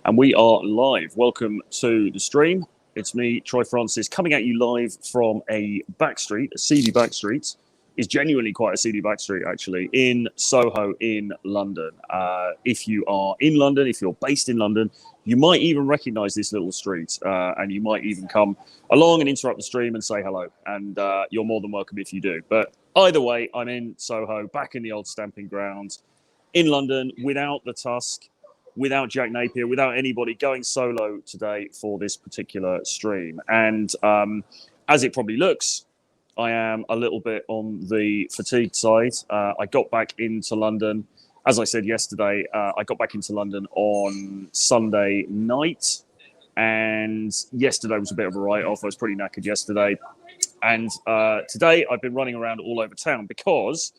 And we are live. Welcome to the stream. It's me, Troy Francis, coming at you live from a back street, a seedy back street. It's genuinely quite a seedy back street, actually, in Soho in London. If you are in London, if you're based in London, you might even recognize this little street, and you might even come along and interrupt the stream and say hello. And you're more than welcome if you do. But either way, I'm in Soho, back in the old stamping ground in London, without the Tusk, without Jack Napier, without anybody, going solo today for this particular stream. And as it probably looks, I am a little bit on the fatigued side. I got back into London, as I said yesterday, I got back into London on Sunday night. And yesterday was a bit of a write-off. I was pretty knackered yesterday. And today I've been running around all over town because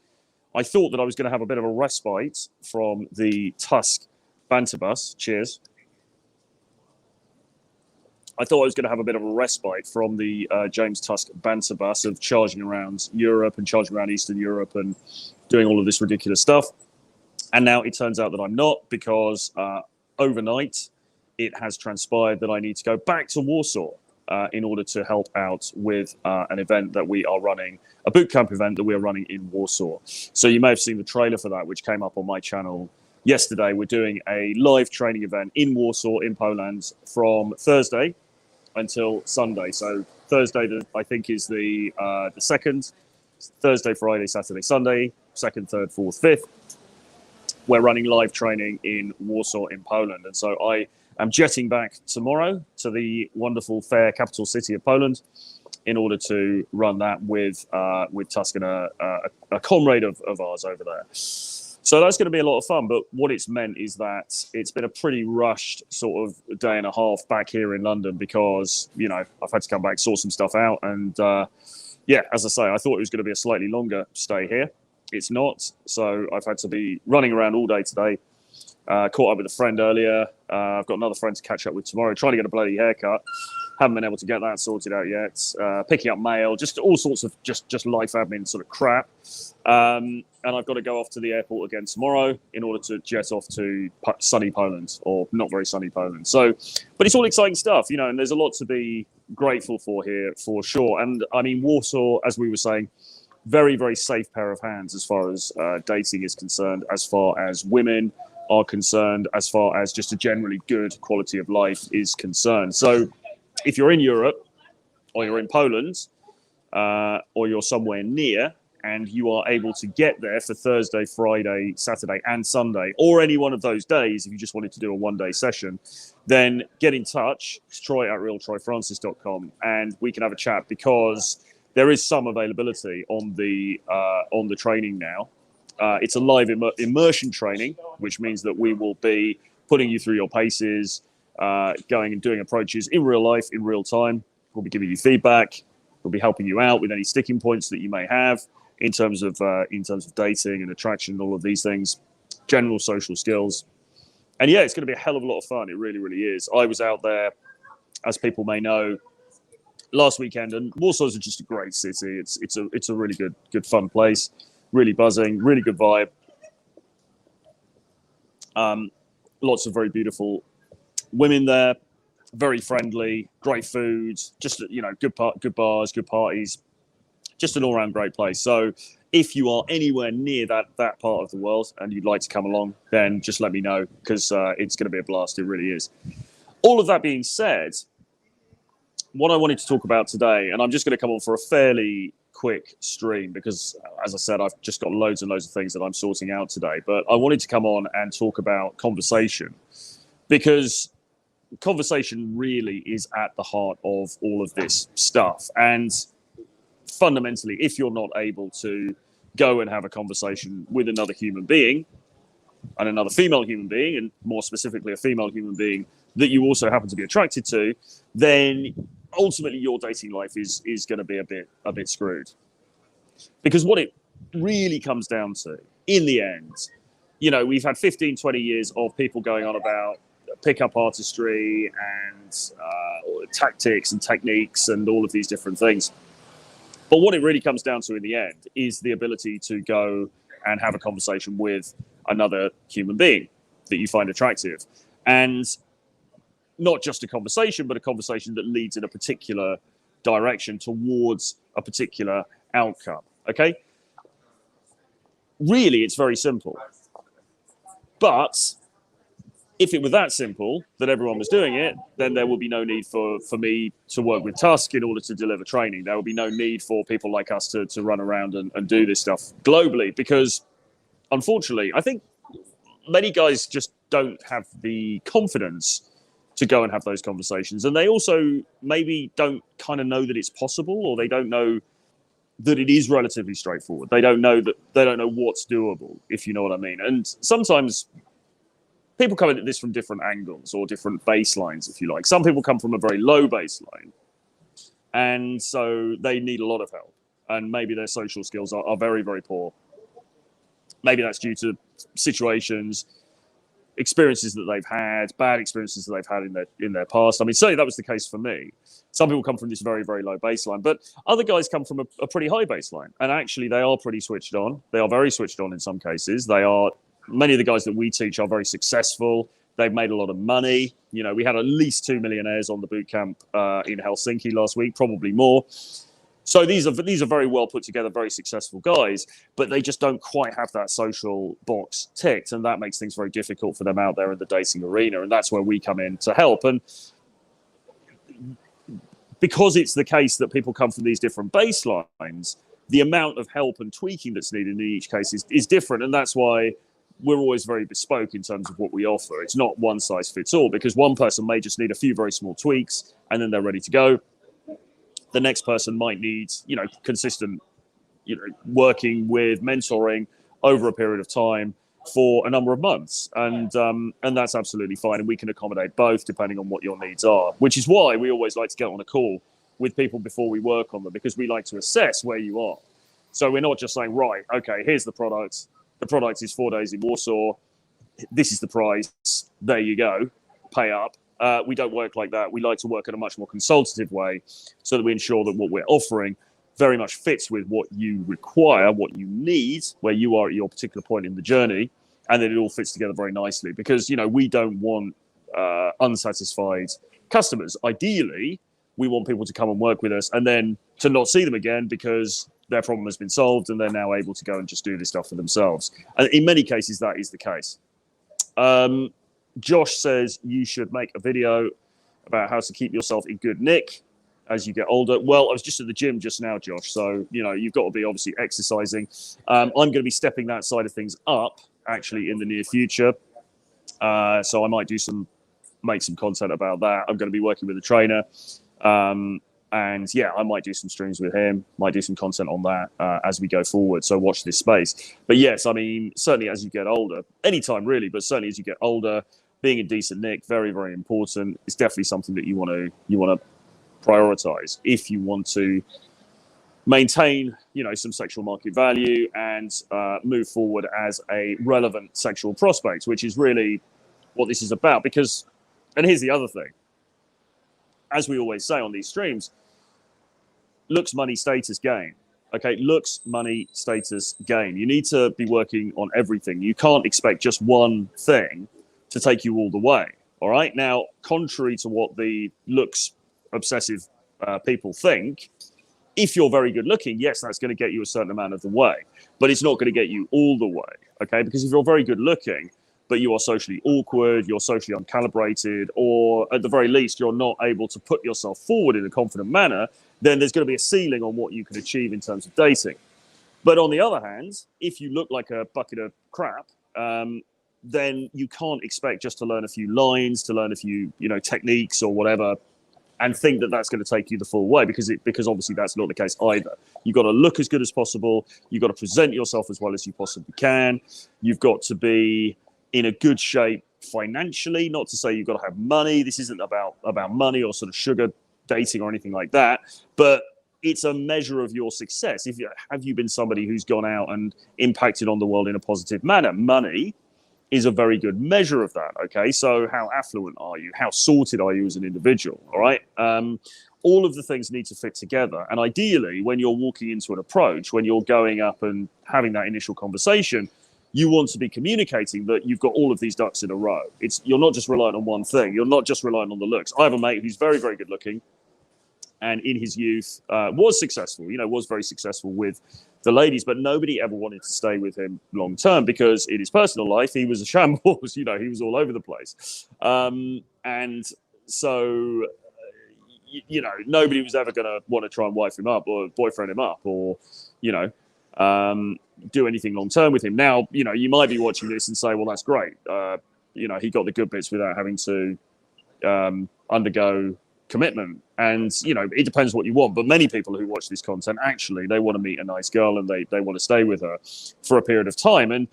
I thought that I was going to have a bit of a respite from the Tusk banter bus. Cheers. I thought I was going to have a bit of a respite from the James Tusk banter bus of charging around Europe and charging around Eastern Europe and doing all of this ridiculous stuff. And now it turns out that I'm not, because overnight it has transpired that I need to go back to Warsaw in order to help out with an event that we are running, a bootcamp event that we are running in Warsaw. So you may have seen the trailer for that, which came up on my channel yesterday. We're doing a live training event in Warsaw, in Poland, from Thursday until Sunday. So Thursday, I think, is the 2nd. Thursday, Friday, Saturday, Sunday, 2nd, 3rd, 4th, 5th. We're running live training in Warsaw in Poland. And so I am jetting back tomorrow to the wonderful, fair capital city of Poland in order to run that with Tusk and a comrade of ours over there. So that's going to be a lot of fun. But what it's meant is that it's been a pretty rushed sort of day and a half back here in London because, you know, I've had to come back, sort some stuff out. And yeah, as I say, I thought it was going to be a slightly longer stay here. It's not. So I've had to be running around all day today. Caught up with a friend earlier. I've got another friend to catch up with tomorrow, trying to get a bloody haircut. Haven't been able to get that sorted out yet. Picking up mail, just all sorts of just life admin sort of crap. And I've got to go off to the airport again tomorrow in order to jet off to sunny Poland, or not very sunny Poland. So, but it's all exciting stuff, you know, and there's a lot to be grateful for here, for sure. And I mean, Warsaw, as we were saying, very, very safe pair of hands as far as dating is concerned, as far as women are concerned, as far as just a generally good quality of life is concerned. So if you're in Europe, or you're in Poland, or you're somewhere near, and you are able to get there for Thursday, Friday, Saturday, and Sunday, or any one of those days, if you just wanted to do a one-day session, then get in touch. It's troy@realtroyfrancis.com, and we can have a chat, because there is some availability on the training now. It's a live immersion training, which means that we will be putting you through your paces, going and doing approaches in real life, in real time. We'll be giving you feedback. We'll be helping you out with any sticking points that you may have in terms of dating and attraction and all of these things, general social skills. And yeah, it's going to be a hell of a lot of fun. It really, really is. I was out there, as people may know, last weekend, and Warsaw is just a great city. It's a really good fun place, really buzzing, really good vibe. Lots of very beautiful women there, very friendly, great food, just, you know, good bars, good parties, just an all-round great place. So if you are anywhere near that part of the world and you'd like to come along, then just let me know, because it's going to be a blast. It really is. All of that being said, what I wanted to talk about today, and I'm just going to come on for a fairly quick stream because, as I said, I've just got loads and loads of things that I'm sorting out today, but I wanted to come on and talk about conversation, because conversation really is at the heart of all of this stuff. And fundamentally, if you're not able to go and have a conversation with another human being, and another female human being, and more specifically a female human being that you also happen to be attracted to, then ultimately your dating life is going to be a bit screwed. Because what it really comes down to, in the end, you know, we've had 15, 20 years of people going on about pickup artistry and tactics and techniques and all of these different things. But what it really comes down to in the end is the ability to go and have a conversation with another human being that you find attractive. And not just a conversation, but a conversation that leads in a particular direction towards a particular outcome. Okay. Really, it's very simple. But if it were that simple, that everyone was doing it, then there would be no need for me to work with Tusk in order to deliver training. There would be no need for people like us to run around and do this stuff globally, because unfortunately, I think many guys just don't have the confidence to go and have those conversations. And they also maybe don't kind of know that it's possible, or they don't know that it is relatively straightforward. They don't know what's doable, if you know what I mean. And sometimes people come at this from different angles or different baselines, if you like. Some people come from a very low baseline, and so they need a lot of help. And maybe their social skills are very, very poor. Maybe that's due to situations, experiences that they've had, bad experiences that they've had in their past. I mean, certainly that was the case for me. Some people come from this very, very low baseline, but other guys come from a pretty high baseline. And actually, they are pretty switched on. They are very switched on in some cases. Many of the guys that we teach are very successful. They've made a lot of money. You know, we had at least 2 millionaires on the bootcamp in Helsinki last week, probably more. So these are very well put together, very successful guys, but they just don't quite have that social box ticked, and that makes things very difficult for them out there in the dating arena. And that's where we come in to help. And because it's the case that people come from these different baselines, the amount of help and tweaking that's needed in each case is different, and that's why we're always very bespoke in terms of what we offer. It's not one size fits all, because one person may just need a few very small tweaks and then they're ready to go. The next person might need, consistent, working with mentoring over a period of time for a number of months. And that's absolutely fine. And we can accommodate both depending on what your needs are, which is why we always like to get on a call with people before we work on them, because we like to assess where you are. So we're not just saying, right, okay, here's the product. The product is 4 days in Warsaw. This is the price. There you go. Pay up. We don't work like that. We like to work in a much more consultative way, so that we ensure that what we're offering very much fits with what you require, what you need, where you are at your particular point in the journey, and that it all fits together very nicely. Because, we don't want unsatisfied customers. Ideally, we want people to come and work with us and then to not see them again because their problem has been solved and they're now able to go and just do this stuff for themselves. And in many cases, that is the case. Josh says you should make a video about how to keep yourself in good nick as you get older. Well, I was just at the gym just now, Josh. So, you've got to be obviously exercising. I'm going to be stepping that side of things up actually in the near future. So I might make some content about that. I'm going to be working with a trainer. And yeah, I might do some streams with him, might do some content on that as we go forward. So watch this space. But yes, I mean, certainly as you get older, anytime really, but certainly as you get older, being in decent nick, very, very important. It's definitely something that you want to prioritize if you want to maintain, some sexual market value and move forward as a relevant sexual prospect, which is really what this is about. Because, and here's the other thing, as we always say on these streams, looks, money, status, gain. Okay, looks, money, status, gain. You need to be working on everything. You can't expect just one thing to take you all the way. All right. Now, contrary to what the looks obsessive people think, if you're very good looking, yes, that's going to get you a certain amount of the way, but it's not going to get you all the way. Okay, because if you're very good looking, but you are socially awkward, you're socially uncalibrated, or at the very least, you're not able to put yourself forward in a confident manner, then there's going to be a ceiling on what you can achieve in terms of dating. But on the other hand, if you look like a bucket of crap, then you can't expect just to learn a few lines, to learn a few, techniques or whatever, and think that that's going to take you the full way, because obviously that's not the case either. You've got to look as good as possible. You've got to present yourself as well as you possibly can. You've got to be in a good shape financially, not to say you've got to have money. This isn't about money or sort of sugar dating or anything like that, but it's a measure of your success. Have you been somebody who's gone out and impacted on the world in a positive manner? Money is a very good measure of that. Okay, so how affluent are you? How sorted are you as an individual? All right. All of the things need to fit together. And ideally, when you're walking into an approach, when you're going up and having that initial conversation, you want to be communicating that you've got all of these ducks in a row. You're not just relying on one thing. You're not just relying on the looks. I have a mate who's very, very good looking, and in his youth was successful, was very successful with the ladies, but nobody ever wanted to stay with him long term because in his personal life, he was a shambles, he was all over the place. And so, nobody was ever going to want to try and wife him up or boyfriend him up or, do anything long term with him. Now, you might be watching this and say, well, that's great. He got the good bits without having to undergo commitment. And, it depends what you want. But many people who watch this content, actually, they want to meet a nice girl and they want to stay with her for a period of time. And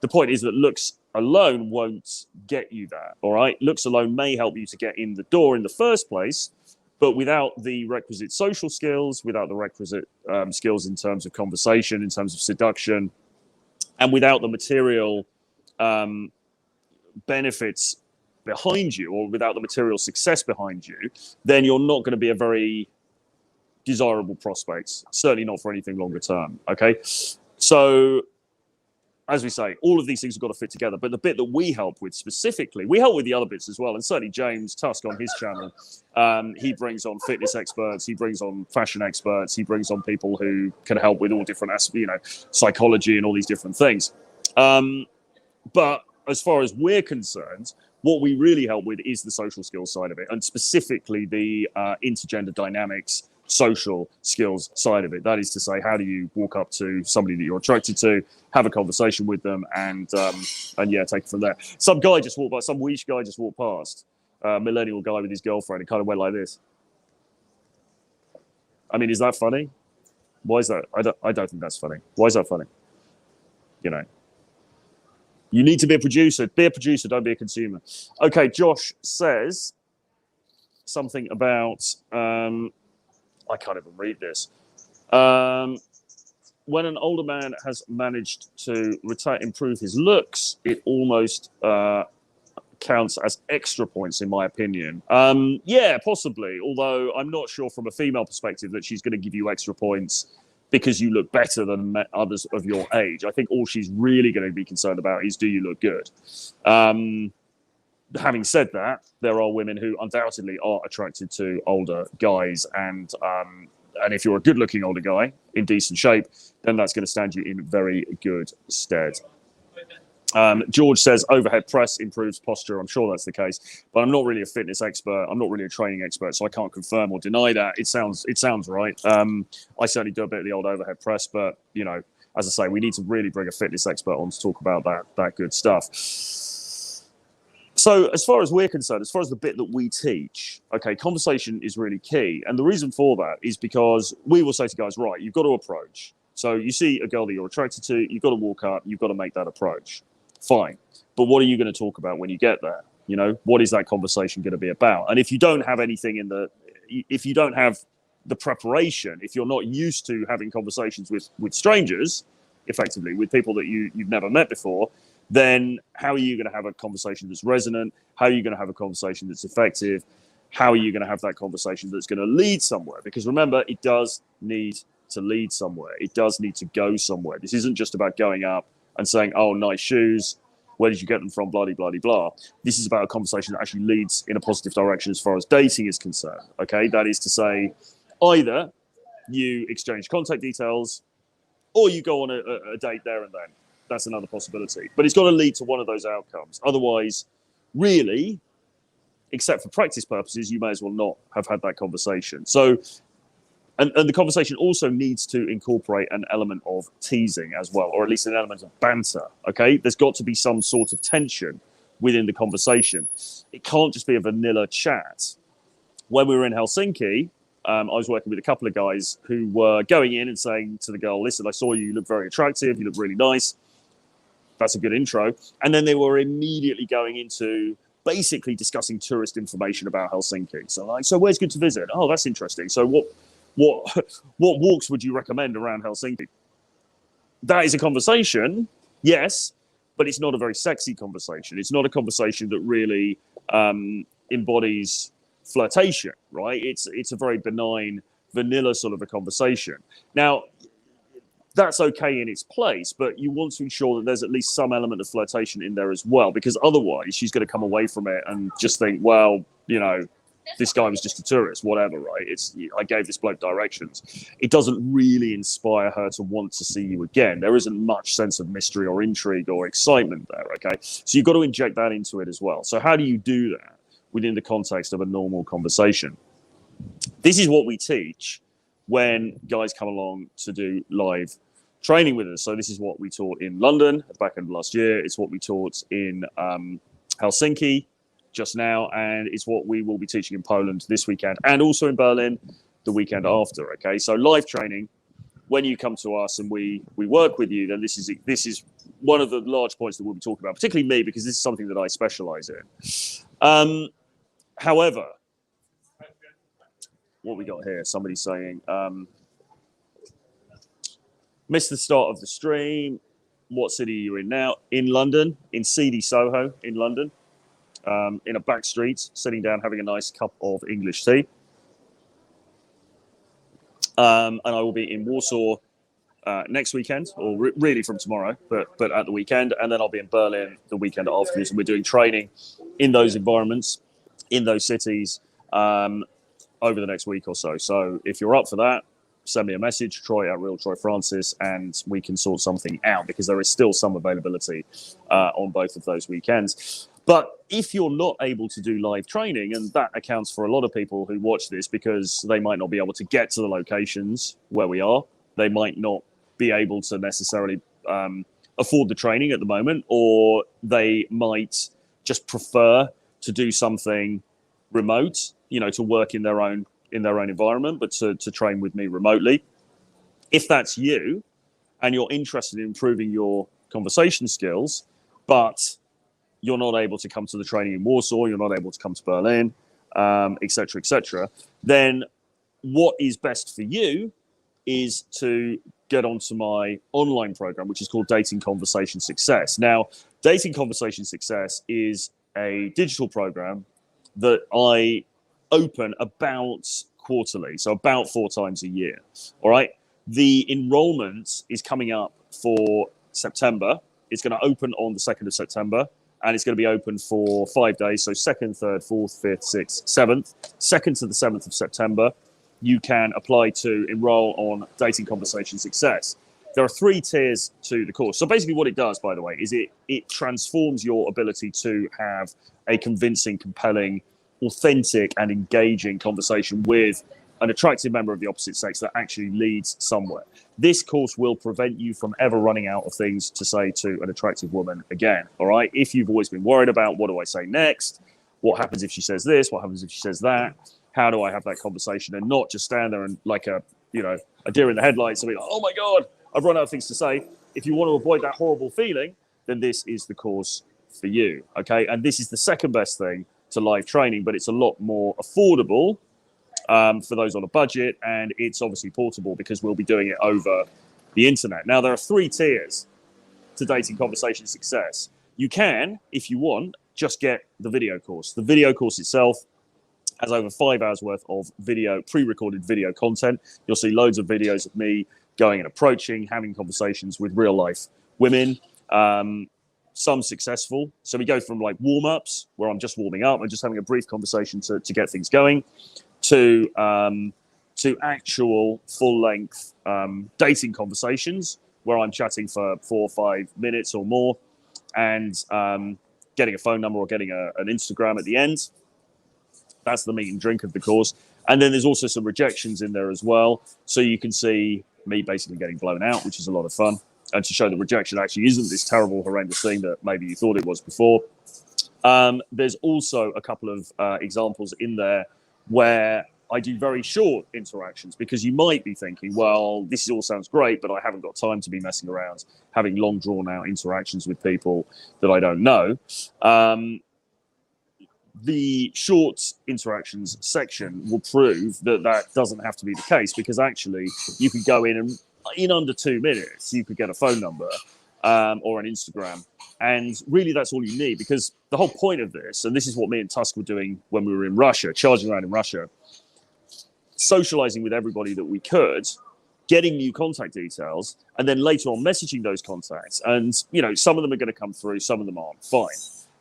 the point is that looks alone won't get you that. All right. Looks alone may help you to get in the door in the first place. But without the requisite social skills, without the requisite skills in terms of conversation, in terms of seduction, and without the material benefits behind you, or without the material success behind you, then you're not going to be a very desirable prospect. Certainly not for anything longer term. Okay, so as we say, all of these things have got to fit together. But the bit that we help with specifically, we help with the other bits as well. And certainly James Tusk on his channel, he brings on fitness experts, he brings on fashion experts, he brings on people who can help with all different aspects, psychology and all these different things. But as far as we're concerned, what we really help with is the social skills side of it, and specifically the intergender dynamics, social skills side of it. That is to say, how do you walk up to somebody that you're attracted to, have a conversation with them, and yeah, take it from there. Some guy just walked by, some weesh guy just walked past, millennial guy with his girlfriend, and kind of went like this. I mean, is that funny? Why is that? I don't think that's funny. Why is that funny? You need to be a producer. Be a producer, don't be a consumer. Okay, Josh says something about, I can't even read this. When an older man has managed to improve his looks, it almost counts as extra points, in my opinion. Yeah, possibly. Although I'm not sure from a female perspective that she's going to give you extra points because you look better than others of your age. I think all she's really going to be concerned about is, do you look good? Having said that, there are women who undoubtedly are attracted to older guys, and if you're a good-looking older guy in decent shape, then that's going to stand you in very good stead. George says overhead press improves posture. I'm sure that's the case, but I'm not really a fitness expert. I'm not really a training expert, so I can't confirm or deny that. It sounds right. I certainly do a bit of the old overhead press, but as I say, we need to really bring a fitness expert on to talk about that good stuff. So as far as we're concerned, as far as the bit that we teach, okay, conversation is really key. And the reason for that is because we will say to guys, right, you've got to approach. So you see a girl that you're attracted to, you've got to walk up, you've got to make that approach. Fine. But what are you going to talk about when you get there? What is that conversation going to be about? And if you don't have anything if you don't have the preparation, if you're not used to having conversations with strangers, effectively, with people that you've never met before, then how are you going to have a conversation that's resonant? How are you going to have a conversation that's effective? How are you going to have that conversation that's going to lead somewhere? Because remember, it does need to lead somewhere. It does need to go somewhere. This isn't just about going up and saying, oh, nice shoes, where did you get them from, blah, blah, blah, blah. This is about a conversation that actually leads in a positive direction as far as dating is concerned, okay? That is to say, either you exchange contact details or you go on a date there and then. That's another possibility. But it's got to lead to one of those outcomes. Otherwise, really, except for practice purposes, you may as well not have had that conversation. So, and the conversation also needs to incorporate an element of teasing as well, or at least an element of banter, okay? There's got to be some sort of tension within the conversation. It can't just be a vanilla chat. When we were in Helsinki, I was working with a couple of guys who were going in and saying to the girl, listen, I saw you, you look very attractive, you look really nice. That's a good intro. And then they were immediately going into basically discussing tourist information about Helsinki. So where's good to visit? Oh, that's interesting. So what walks would you recommend around Helsinki? That is a conversation, yes, but it's not a very sexy conversation. It's not a conversation that really embodies flirtation, right? It's a very benign, vanilla sort of a conversation. Now, that's okay in its place, but you want to ensure that there's at least some element of flirtation in there as well, because otherwise she's going to come away from it and just think, well, this guy was just a tourist, whatever, right? I gave this bloke directions. It doesn't really inspire her to want to see you again. There isn't much sense of mystery or intrigue or excitement there, okay? So you've got to inject that into it as well. So how do you do that within the context of a normal conversation? This is what we teach when guys come along to do live training with us. So this is what we taught in London at the back end of last year. It's what we taught in Helsinki just now, and it's what we will be teaching in Poland this weekend, and also in Berlin the weekend after. Okay, so live training, when you come to us and we work with you, then this is one of the large points that we'll be talking about, particularly me, because this is something that I specialize in. However, what we got here, somebody's saying, missed the start of the stream. What city are you in now? In London, in seedy Soho in London, in a back street, sitting down, having a nice cup of English tea. And I will be in Warsaw next weekend, or really from tomorrow, but at the weekend. And then I'll be in Berlin the weekend afterwards. And we're doing training in those environments, in those cities, over the next week or so. So if you're up for that, send me a message, Troy at Real Troy Francis, and we can sort something out, because there is still some availability on both of those weekends. But if you're not able to do live training, and that accounts for a lot of people who watch this, because they might not be able to get to the locations where we are, they might not be able to necessarily afford the training at the moment, or they might just prefer to do something remote, to work in their own environment, but to train with me remotely. If that's you and you're interested in improving your conversation skills, but you're not able to come to the training in Warsaw, you're not able to come to Berlin, et cetera, then what is best for you is to get onto my online program, which is called Dating Conversation Success. Now, Dating Conversation Success is a digital program that I open about quarterly, so about 4 times a year. All right. The enrollment is coming up for September. It's going to open on the 2nd of September, and it's going to be open for 5 days. So 2nd, 3rd, 4th, 5th, 6th, 7th. 2nd to the 7th of September, you can apply to enroll on Dating Conversation Success. There are 3 tiers to the course. So basically what it does, by the way, is it transforms your ability to have a convincing, compelling, authentic and engaging conversation with an attractive member of the opposite sex that actually leads somewhere. This course will prevent you from ever running out of things to say to an attractive woman again. All right. If you've always been worried about what do I say next? What happens if she says this? What happens if she says that? How do I have that conversation and not just stand there and like a deer in the headlights and be like, oh my God, I've run out of things to say. If you want to avoid that horrible feeling, then this is the course for you. Okay. And this is the second best thing to live training, but it's a lot more affordable for those on a budget, and it's obviously portable because we'll be doing it over the internet. Now, there are 3 tiers to Dating Conversation Success. You can, if you want, just get the video course. The video course itself has over 5 hours worth of video, pre-recorded video content. You'll see loads of videos of me going and approaching, having conversations with real life women. Some successful. So we go from like warm-ups, where I'm just warming up and just having a brief conversation to get things going, to actual full-length dating conversations, where I'm chatting for 4 or 5 minutes or more, and getting a phone number or getting an Instagram at the end. That's the meat and drink of the course. And then there's also some rejections in there as well. So you can see me basically getting blown out, which is a lot of fun. And to show that rejection actually isn't this terrible, horrendous thing that maybe you thought it was before. There's also a couple of examples in there where I do very short interactions, because you might be thinking, well, this all sounds great, but I haven't got time to be messing around, having long, drawn-out interactions with people that I don't know. The short interactions section will prove that that doesn't have to be the case, because actually you could go in and in under 2 minutes, you could get a phone number or an Instagram. And really, that's all you need, because the whole point of this, and this is what me and Tusk were doing when we were in Russia, charging around in Russia, socializing with everybody that we could getting new contact details, and then later on messaging those contacts. And, you know, some of them are going to come through, some of them aren't. Fine.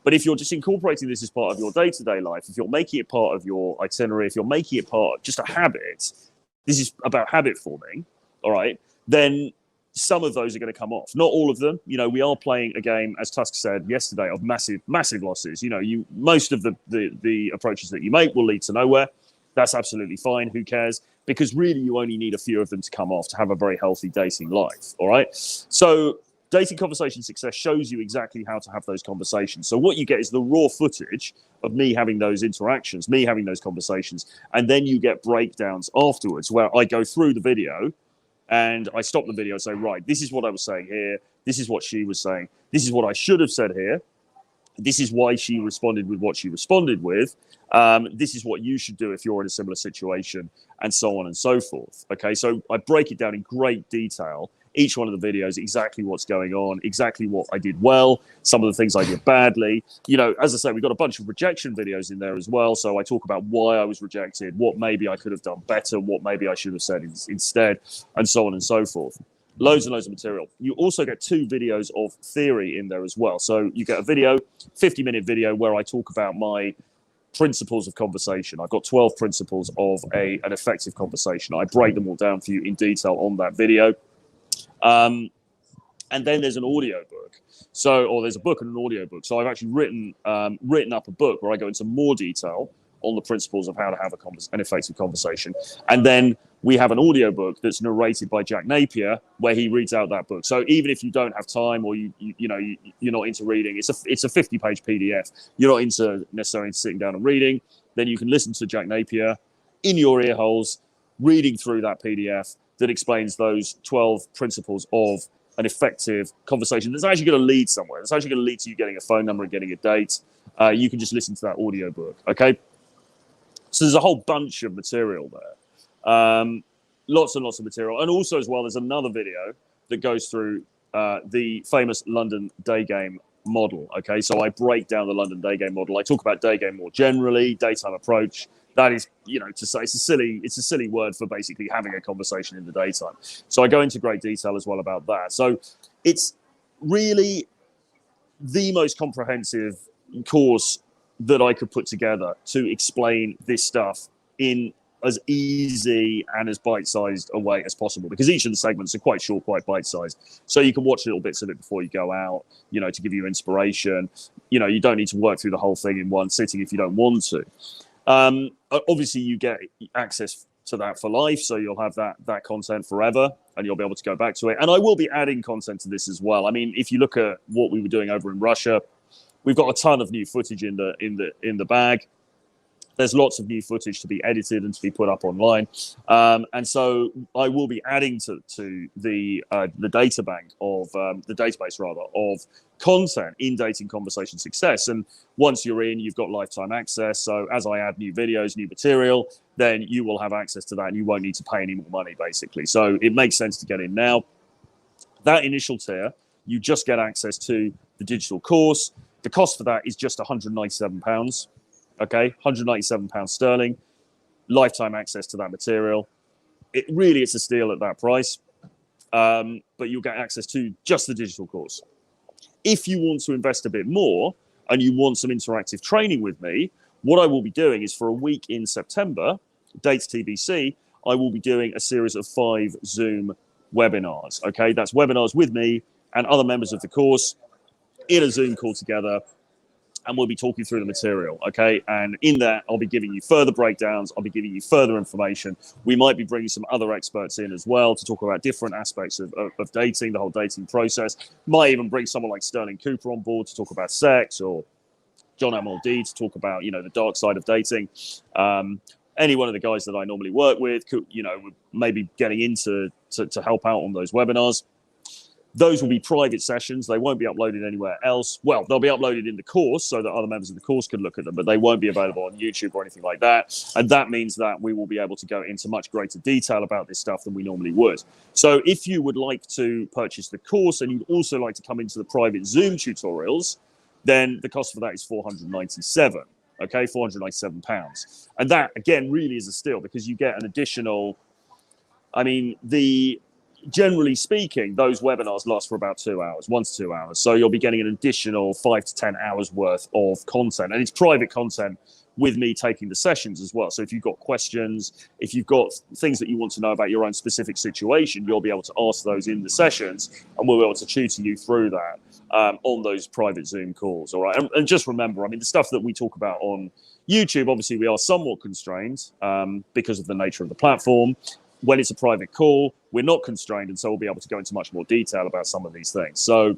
But if you're just incorporating this as part of your day-to-day life, if you're making it part of your itinerary, if you're making it part of just a habit, this is about habit forming, all right, then some of those are going to come off. Not all of them. You know, we are playing a game, as Tusk said yesterday, of massive, massive losses. You know, most of the approaches that you make will lead to nowhere. That's absolutely fine. Who cares? Because really, you only need a few of them to come off to have a very healthy dating life. All right. So dating conversation success shows you exactly how to have those conversations. So what you get is the raw footage of me having those interactions, me having those conversations, and then you get breakdowns afterwards where I go through the video and I stop the video and say, right, this is what I was saying here. This is what she was saying. This is what I should have said here. This is why she responded with what she responded with. This is what you should do if you're in a similar situation, and so on and so forth. Okay, so I break it down in great detail. Each one of the videos, exactly what's going on, exactly what I did well, some of the things I did badly. You know, as I say, we've got a bunch of rejection videos in there as well. So I talk about why I was rejected, what maybe I could have done better, what maybe I should have said instead, and so on and so forth. Loads and loads of material. You also get 2 videos of theory in there as well. So you get a video, 50-minute video, where I talk about my principles of conversation. I've got 12 principles of an effective conversation. I break them all down for you in detail on that video. And then there's an audio book. Or there's a book and an audio book. So I've actually written up a book where I go into more detail on the principles of how to have an effective conversation. And then we have an audio book that's narrated by Jack Napier, where he reads out that book. So even if you don't have time, or you're not into reading, it's a 50-page PDF. You're not into necessarily sitting down and reading, then you can listen to Jack Napier in your ear holes, reading through that PDF that explains those 12 principles of an effective conversation that's actually going to lead somewhere. It's actually going to lead to you getting a phone number and getting a date. You can just listen to that audio book, okay? So there's a whole bunch of material there. Lots and lots of material. And also as well, there's another video that goes through the famous London day game model, okay? So I break down the London day game model. I talk about day game more generally, daytime approach. That is, you know, to say it's a silly word for basically having a conversation in the daytime. So I go into great detail as well about that. So it's really the most comprehensive course that I could put together to explain this stuff in as easy and as bite-sized a way as possible, because each of the segments are quite short, quite bite-sized. So you can watch little bits of it before you go out, you know, to give you inspiration. You know, you don't need to work through the whole thing in one sitting if you don't want to. Obviously, you get access to that for life, so you'll have that content forever, and you'll be able to go back to it. And I will be adding content to this as well. I mean, if you look at what we were doing over in Russia, we've got a ton of new footage in the bag. There's lots of new footage to be edited and to be put up online, and so I will be adding to the data bank of the database rather of content in dating conversation success. And once you're in, you've got lifetime access. So as I add new videos, new material, then you will have access to that, and you won't need to pay any more money, basically. So it makes sense to get in now. That initial tier, you just get access to the digital course. The cost for that is just £197. Okay, £197 sterling, lifetime access to that material. It's a steal at that price, but you'll get access to just the digital course. If you want to invest a bit more and you want some interactive training with me, what I will be doing is for a week in September, dates TBC, I will be doing a series of 5 Zoom webinars. Okay, that's webinars with me and other members of the course in a Zoom call together. And we'll be talking through the material, okay? And in that, I'll be giving you further breakdowns. I'll be giving you further information. We might be bringing some other experts in as well to talk about different aspects of dating, the whole dating process. Might even bring someone like Sterling Cooper on board to talk about sex, or John MLD to talk about, you know, the dark side of dating. Any one of the guys that I normally work with, you know, maybe getting into to help out on those webinars. Those will be private sessions. They won't be uploaded anywhere else. Well, they'll be uploaded in the course so that other members of the course can look at them, but they won't be available on YouTube or anything like that. And that means that we will be able to go into much greater detail about this stuff than we normally would. So if you would like to purchase the course and you'd also like to come into the private Zoom tutorials, then the cost for that is £497. Okay, £497. And that, again, really is a steal, because you get an additional I mean, generally speaking, those webinars last for about 2 hours, 1 to 2 hours. So you'll be getting an additional 5 to 10 hours worth of content, and it's private content with me taking the sessions as well. So if you've got questions, if you've got things that you want to know about your own specific situation, you'll be able to ask those in the sessions, and we'll be able to tutor you through that on those private Zoom calls. All right. And just remember, I mean, the stuff that we talk about on YouTube, obviously we are somewhat constrained because of the nature of the platform. When it's a private call, we're not constrained, and so we'll be able to go into much more detail about some of these things. So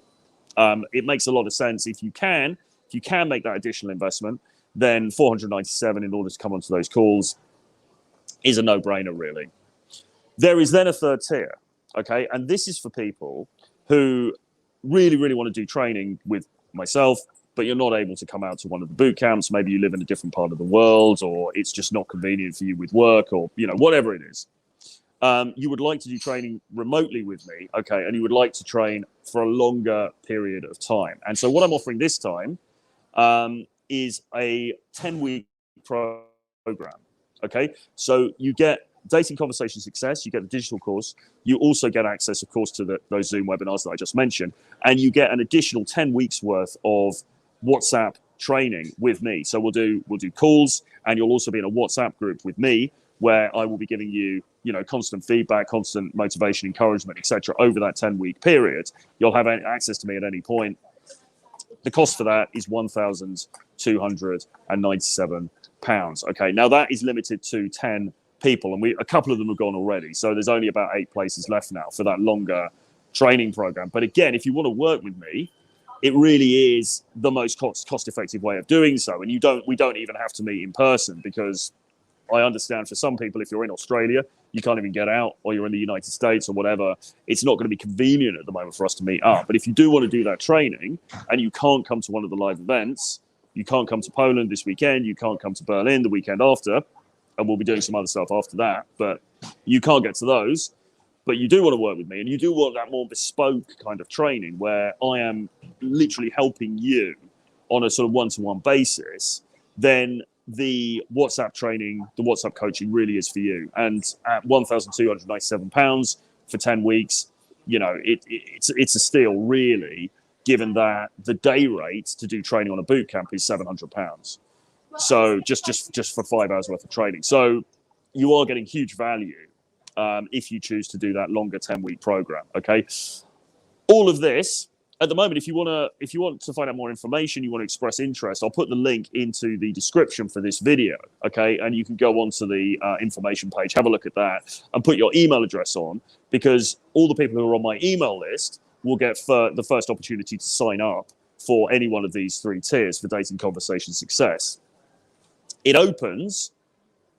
it makes a lot of sense if you can make that additional investment, then $497 in order to come onto those calls is a no-brainer, really. There is then a third tier, okay, and this is for people who really, really want to do training with myself, but you're not able to come out to one of the boot camps. Maybe you live in a different part of the world, or it's just not convenient for you with work, or whatever it is. You would like to do training remotely with me, okay, and you would like to train for a longer period of time. And so what I'm offering this time is a 10-week program, okay? So you get Dating Conversation Success, you get the digital course, you also get access, of course, to those Zoom webinars that I just mentioned, and you get an additional 10 weeks worth of WhatsApp training with me. So we'll do calls, and you'll also be in a WhatsApp group with me, where I will be giving you, constant feedback, constant motivation, encouragement, etc. over that 10-week period. You'll have access to me at any point. The cost for that is £1,297. Okay, now that is limited to 10 people, and a couple of them have gone already. So there's only about 8 places left now for that longer training program. But again, if you want to work with me, it really is the most cost-effective way of doing so. And we don't even have to meet in person, because I understand for some people, if you're in Australia, you can't even get out, or you're in the United States or whatever, it's not going to be convenient at the moment for us to meet up. But if you do want to do that training and you can't come to one of the live events, you can't come to Poland this weekend, you can't come to Berlin the weekend after, and we'll be doing some other stuff after that, but you can't get to those, but you do want to work with me, and you do want that more bespoke kind of training where I am literally helping you on a sort of one-to-one basis, then the WhatsApp training, the WhatsApp coaching really is for you. And at £1,297 for 10 weeks, it's a steal, really, given that the day rate to do training on a boot camp is £700. So just for 5 hours worth of training. So you are getting huge value if you choose to do that longer 10-week program. Okay. All of this at the moment, if you want to find out more information, you want to express interest, I'll put the link into the description for this video, okay? And you can go onto the information page, have a look at that, and put your email address on, because all the people who are on my email list will get the first opportunity to sign up for any one of these 3 tiers for Dating Conversation Success. It opens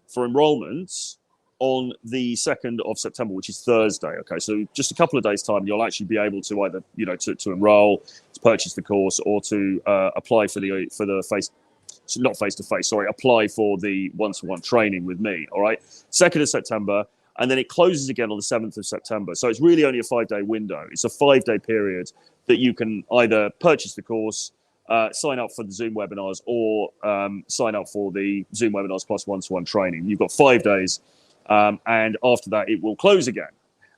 for enrollments on the 2nd of September, which is Thursday. Okay, so just a couple of days' time, you'll actually be able to either, to enroll, to purchase the course, or to apply for the not face-to-face, sorry, apply for the one-to-one training with me. All right, 2nd of September, and then it closes again on the 7th of September. So it's really only a 5-day window. It's a 5-day period that you can either purchase the course, sign up for the Zoom webinars, or sign up for the Zoom webinars plus one-to-one training. You've got 5 days. And after that, it will close again.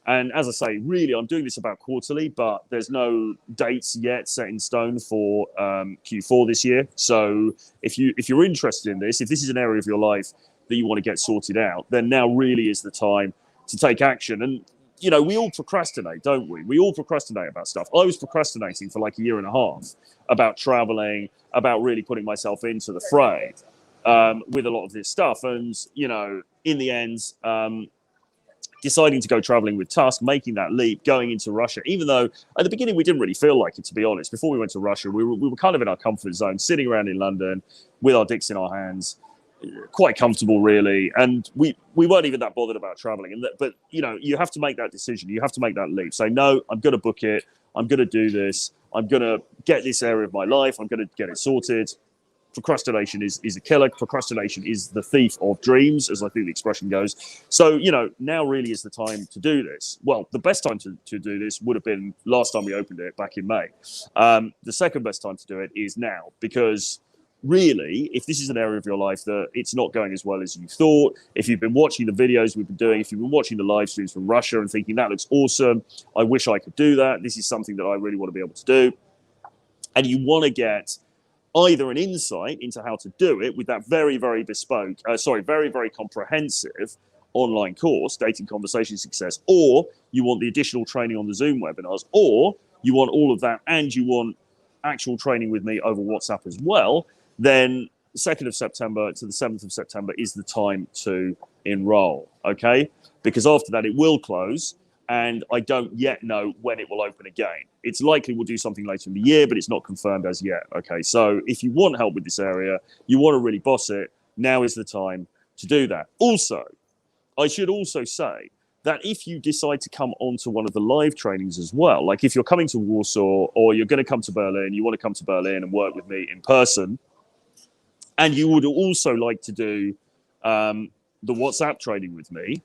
And as I say, really, I'm doing this about quarterly, but there's no dates yet set in stone for Q4 this year. So if you're interested in this, if this is an area of your life that you want to get sorted out, then now really is the time to take action. And, we all procrastinate, don't we? We all procrastinate about stuff. I was procrastinating for like a year and a half about traveling, about really putting myself into the fray with a lot of this stuff. And, in the end, deciding to go traveling with Tusk, making that leap, going into Russia, even though at the beginning we didn't really feel like it, to be honest. Before we went to Russia, we were kind of in our comfort zone, sitting around in London with our dicks in our hands, quite comfortable, really. And we weren't even that bothered about traveling. But, you have to make that decision. You have to make that leap. Say, no, I'm going to book it. I'm going to do this. I'm going to get this area of my life. I'm going to get it sorted. Procrastination is a killer. Procrastination is the thief of dreams, as I think the expression goes. So, now really is the time to do this. Well, the best time to do this would have been last time we opened it back in May. The second best time to do it is now, because really, if this is an area of your life that it's not going as well as you thought, if you've been watching the videos we've been doing, if you've been watching the live streams from Russia and thinking that looks awesome, I wish I could do that, this is something that I really want to be able to do, and you want to get either an insight into how to do it with that very, very bespoke, very, very comprehensive online course, Dating Conversation Success, or you want the additional training on the Zoom webinars, or you want all of that and you want actual training with me over WhatsApp as well, then 2nd of September to the 7th of September is the time to enroll, okay? Because after that, it will close, and I don't yet know when it will open again. It's likely we'll do something later in the year, but it's not confirmed as yet, okay? So if you want help with this area, you want to really boss it, now is the time to do that. Also, I should also say that if you decide to come onto one of the live trainings as well, like if you're coming to Warsaw or you're going to come to Berlin, you want to come to Berlin and work with me in person, and you would also like to do the WhatsApp training with me,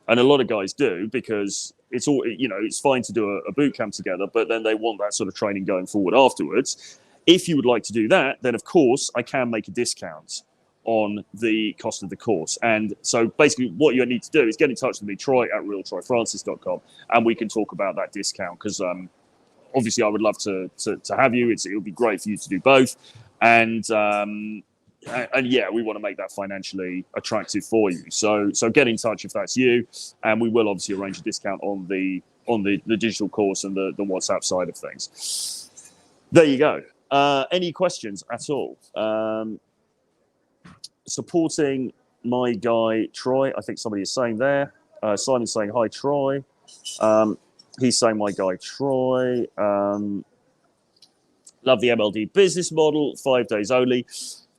and a lot of guys do, because it's all, you know, it's fine to do a boot camp together, but then they want that sort of training going forward afterwards. If you would like to do that, then of course I can make a discount on the cost of the course. And so basically what you need to do is get in touch with me, troy@realtroyfrancis.com, and we can talk about that discount, because obviously I would love to have you. It would be great for you to do both. And yeah, we want to make that financially attractive for you. So get in touch if that's you, and we will obviously arrange a discount on the digital course and the WhatsApp side of things. There you go. Any questions at all? Supporting my guy Troy, I think somebody is saying there. Simon's saying hi, Troy. He's saying my guy Troy. Love the MLD business model, 5 days only.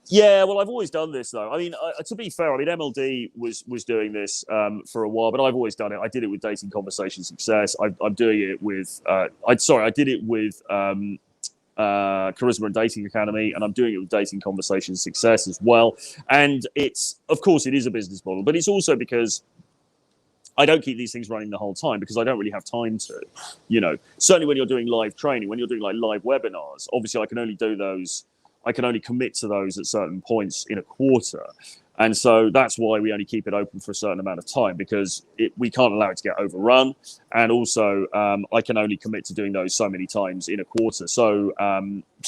Yeah, well, I've always done this though. I mean, to be fair, I mean, MLD was doing this for a while, but I've always done it. I did it with Dating Conversation Success. I'm doing it with. I did it with Charisma and Dating Academy, and I'm doing it with Dating Conversation Success as well. And it's, of course, it is a business model, but it's also because I don't keep these things running the whole time, because I don't really have time to, you know. Certainly when you're doing live training, when you're doing like live webinars, obviously I can only do those. I can only commit to those at certain points in a quarter. And so that's why we only keep it open for a certain amount of time, because we can't allow it to get overrun. And also I can only commit to doing those so many times in a quarter. So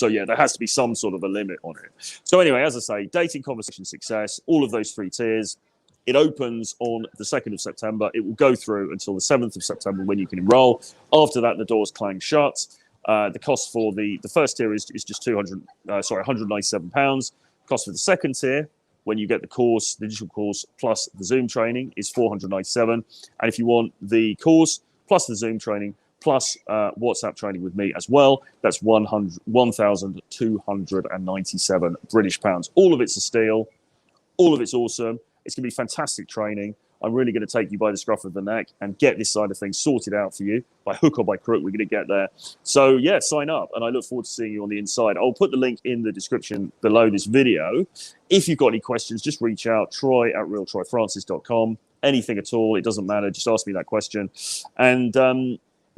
yeah, there has to be some sort of a limit on it. So anyway, as I say, Dating Conversation Success, all of those 3 tiers. It opens on the 2nd of September. It will go through until the 7th of September when you can enroll. After that, the doors clang shut. The cost for the first tier is just £197. Cost for the second tier, when you get the course, the digital course plus the Zoom training, is £497. And if you want the course plus the Zoom training plus WhatsApp training with me as well, that's £1,297 British pounds. All of it's a steal. All of it's awesome. It's going to be fantastic training. I'm really going to take you by the scruff of the neck and get this side of things sorted out for you. By hook or by crook, we're going to get there. So yeah, sign up, and I look forward to seeing you on the inside. I'll put the link in the description below this video. If you've got any questions, just reach out, troy@realtroyfrancis.com. Anything at all, it doesn't matter. Just ask me that question. And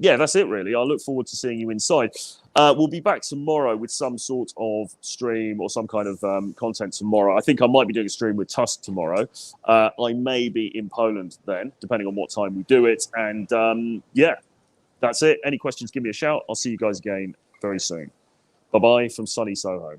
yeah, that's it really. I look forward to seeing you inside. We'll be back tomorrow with some sort of stream or some kind of content tomorrow. I think I might be doing a stream with Tusk tomorrow. I may be in Poland then, depending on what time we do it. And yeah, that's it. Any questions, give me a shout. I'll see you guys again very soon. Bye-bye from sunny Soho.